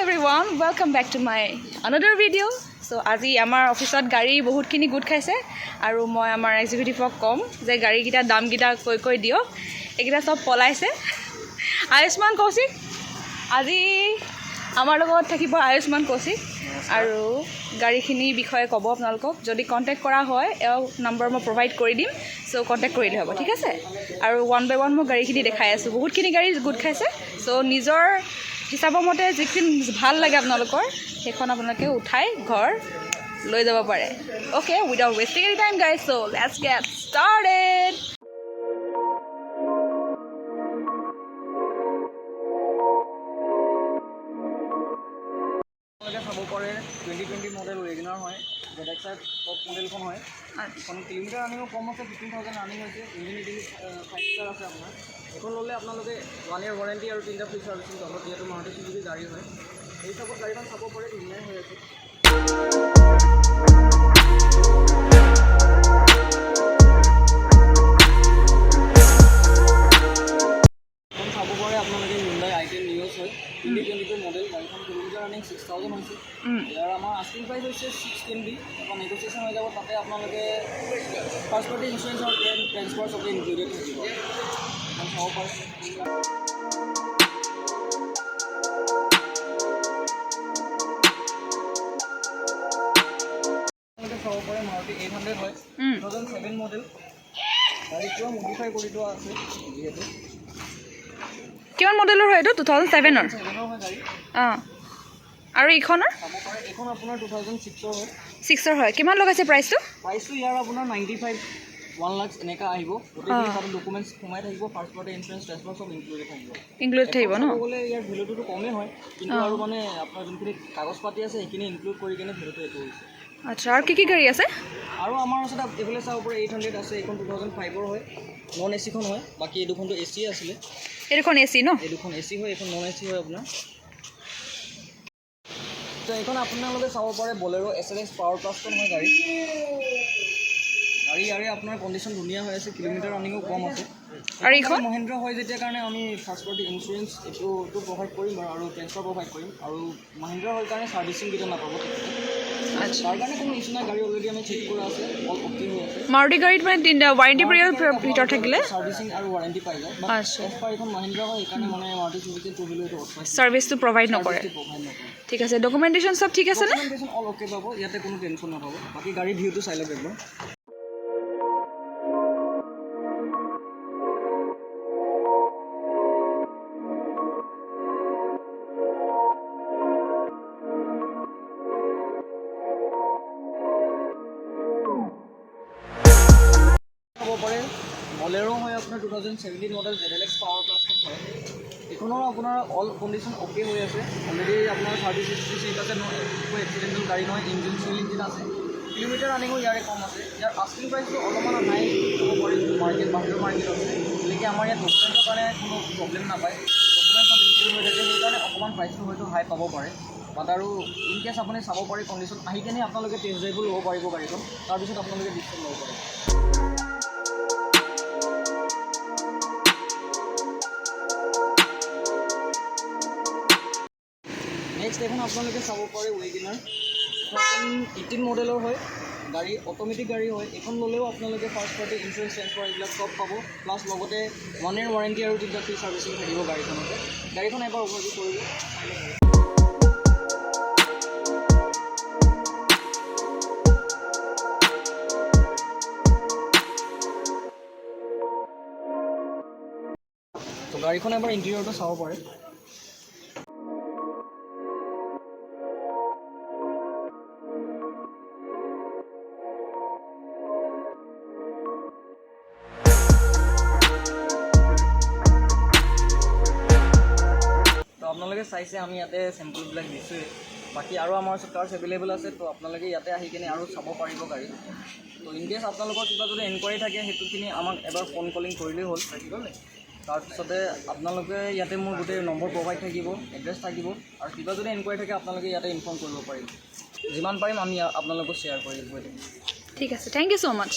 everyone, welcome back to my another video. So আজি আমাৰ অফিসত গাড়ী বহুতখিনি গুড খাইছে আৰু মই আমাৰ এক্সিকিউটিভক কম যে গাড়ী কিটা দাম কিটা কৈ দিও একিটা সব পলাইছে আয়ুষ্মান কৌশিক আজি আমাৰ লগত থাকিব আয়ুষ্মান কৌশিক আৰু গাড়ীখিনি বিষয়ে ক'ব আপোনালোকক যদি কন্টাক্ট কৰা হয় এও নম্বৰ মই প্ৰভাইড কৰি দিম সো কন্টাক্ট কৰিলে হ'ব ঠিক আছে আৰু ওয়ান বাই ওয়ান মই গাড়ীখিনি দেখাই আছো বহুতখিনি গাড়ী গুড খাইছে সো নিজৰ হিচাপৰ মতে যিখিনি ভাল লাগে আপোনালোকৰ সেইখন আপোনালোকে উঠাই ঘৰ লৈ যাব পাৰে okay without wasting any time guys so let's get started চাব পাৰে 2020 মডেল ৱেগনাৰ হয় জেডএক্সআৰ টপ মডেলখন হয় এখন কিলোমিটাৰ ৰানিঙো কম আছে 15000 ৰানিং হৈছে ইঞ্জিন ৰেটিং 5 ষ্টাৰ আছে আপোনাৰ এখন ল'লে আপোনালোকে 1 ইয়াৰ ৱাৰেণ্টি আৰু 3টা ফ্ৰী চাৰ্ভিচিং পাব যিহেতু মাৰুতি চুজুকি গাড়ী হয় এই হিচাপত গাড়ীখন চাব পাৰে ধুনীয়াই হৈ আছে চাব পাৰে আপোনালোকে Hyundai i10 নিউজ হয় 2022 মডেল গাড়ীখন কিলোমিটাৰ ৰানিং 6000 হৈছে ইয়াৰ আমাৰ আস্কিং প্ৰাইচ হৈছে 620 এটা নেগোচিয়েশ্যন হৈ যাব তাতে আপোনালোকে ফাৰ্ষ্ট পাৰ্টি ইঞ্চুৰেঞ্চ আৰু ট্ৰান্সফাৰ সব ইনক্লুডেড থাকিব চাব পাৰে চাব পাৰে মাৰুতি 800 হয় 2007 মডেল গাড়ীটো মডিফাই কৰি দিয়া আছে যিহেতু কিমান মডেলৰ হয় এটো 2007 ৰ আৰু ইখনৰ এখন আপোনাৰ 2006 ৰ হয় 6 ৰ হয় কিমান লগাইছে প্ৰাইসটো ইয়াৰ আপোনাৰ 95 1 লাখ এনেকা আহিব গোটেই তাতে ডকুমেন্টস সোমাই থাকিব ফাৰ্ষ্ট পাৰ্টি ইনস্যুৰেঞ্চ ট্ৰান্সফাৰ সব ইনক্লুডেড থাকিব ন বলে ইয়াৰ ভ্যালুটো কমে হয় কিন্তু আৰু মানে আপোনাৰ যোনখিনি কাগজ পাতি আছে সেইখিনি ইনক্লুড কৰি কেনে ভ্যালুটো এটো হৈছে আচ্ছা আৰু কি গাড়ী আছে আৰু আমাৰ আছে এফলে চাও পৰা 800 আছে এখন 2005 ৰ হয় নন এসি খন হয় বাকি এই দুখনটো এসি আছিল এৰখন এসি ন এই দুখন এসি হয় এখন নন এসি হয় আপোনাৰ তো এখন আপোনালোকে চাব পাৰে বলেৰো এসএলএস পাৱাৰ প্লাস খন হয় গাড়ী ইয়াৰে আপোনাৰ কন্ডিশন ধুনীয়া হৈ আছে কিলোমিটাৰ ৰানিংও কম আছে আৰু ইখন মহিন্দ্ৰা হয় যেতিয়া কাৰণে আমি ফাৰ্ষ্ট পাৰ্টি ইনস্যুৰেঞ্চ এটো প্ৰভাইড কৰিম আৰু ট্ৰান্সফাৰ প্ৰভাইড কৰিম আৰু মহিন্দ্ৰা হয় কাৰণে সাৰ্ভিসিং কিটা নাপাব আচ্ছা তাৰ কাৰণে কোনো ইছ্যু নাই গাড়ী অলৰেডি আমি চেক কৰা আছে অল অপটি হৈ আছে মাৰুতি গাড়ীত মানে ৱাৰেণ্টি পিৰিয়ড ভিতৰত থাকিলে সাৰ্ভিসিং আৰু ৱাৰেণ্টি পাই যায় আচ্ছা এফআই এখন মহিন্দ্ৰা হয় সেইকাৰণে মানে মাৰুতি সুজুকি টুবিলটো সাৰ্ভিসটো প্ৰভাইড নকৰে ঠিক আছে ডকুমেন্টেশন সব ঠিক আছে না ডকুমেন্টেশন অল ওকে পাব ইয়াতে কোনো টেনচন নাপাব বাকি গাড়ী ভিউটো চাই লওক একবাৰ বলেৰো হয় আপোনাৰ 2017 মডেল জেডএক্স পাৱাৰ প্লাস খন হয় এখনৰ আপোনাৰ অল কন্ডিশন ওকে হৈ আছে অলৰেডি আপোনাৰ সাৰ্ভিস হিষ্ট্ৰি আছে নো কোনো এক্সিডেন্টাল গাড়ী নহয় ইঞ্জিন সিল ইঞ্জিন আছে কিলোমিটাৰ ৰানিংও ইয়াৰে কম আছে ইয়াৰ আস্কিং প্ৰাইসটো অলপমান হাই হ'ব পাৰে মাৰ্কেট বাহিৰৰ মাৰ্কেট আছে লেকিন আমাৰ ইয়াত ডকুমেন্টৰ কাৰণে কোনো প্ৰব্লেম নাপায় ডকুমেন্ট সব ইনক্লুড হৈ থাকে সেইকাৰণে অকমান প্ৰাইসটো হয়তো হাই পাব পাৰে বাট আৰু ইন কেছ আপুনি চাব পাৰে কন্ডিশন আহি কেনে আপোনালোকে টেষ্ট ড্ৰাইভ ল'ব পাৰিব গাড়ীখন তাৰপিছত আপোনালোকে ডিসিজন ল'ব পাৰে নেক্সট এখন আপোনালোকে চাব পাৰে ৱেগনাৰ 2018 মডেলৰ হয় গাড়ী অটোমেটিক গাড়ী হয় এখন ল'লেও আপোনালোকে ফাৰ্ষ্ট পাৰ্টি ইনস্যুৰেঞ্চ ট্ৰান্সফাৰ এইবিলাক সব পাব প্লাছ লগতে 1 ইয়াৰ ৱাৰেণ্টি আৰু 3টা ফ্ৰী সাৰ্ভিসিং থাকিব গাড়ীখনতে গাড়ীখন এবাৰ অভাৰভিউ কৰিব তো গাড়ীখন এবাৰ ইণ্টেৰিয়ৰটো চাব পাৰে আপোনালোকে চাইছে আমি ইয়াতে স্যাম্পলবিলাক দিছোঁ বাকি আৰু আমাৰ ওচৰত কাৰ্স এভেইলেবল আছে তো আপোনালোকে ইয়াতে আহি কিনে আৰু চাব পাৰিব গাড়ী তো ইন কেছ আপোনালোকৰ কিবা যদি এনকুৱাৰী থাকে হেতুখিনি আমাক এবাৰ ফোন কলিং কৰিলেই হ'ল তাৰপিছতে আপোনালোকে ইয়াতে মোৰ গোটেই নম্বৰ প্ৰভাইড থাকিব এড্ৰেছ থাকিব আৰু কিবা যদি এনকুৱাৰী থাকে আপোনালোকে ইয়াতে ইনফৰ্ম কৰিব পাৰিব যিমান পাৰিম আমি আপোনালোকক শ্বেয়াৰ কৰি দিব ঠিক আছে থ্যাংক ইউ সো মাচ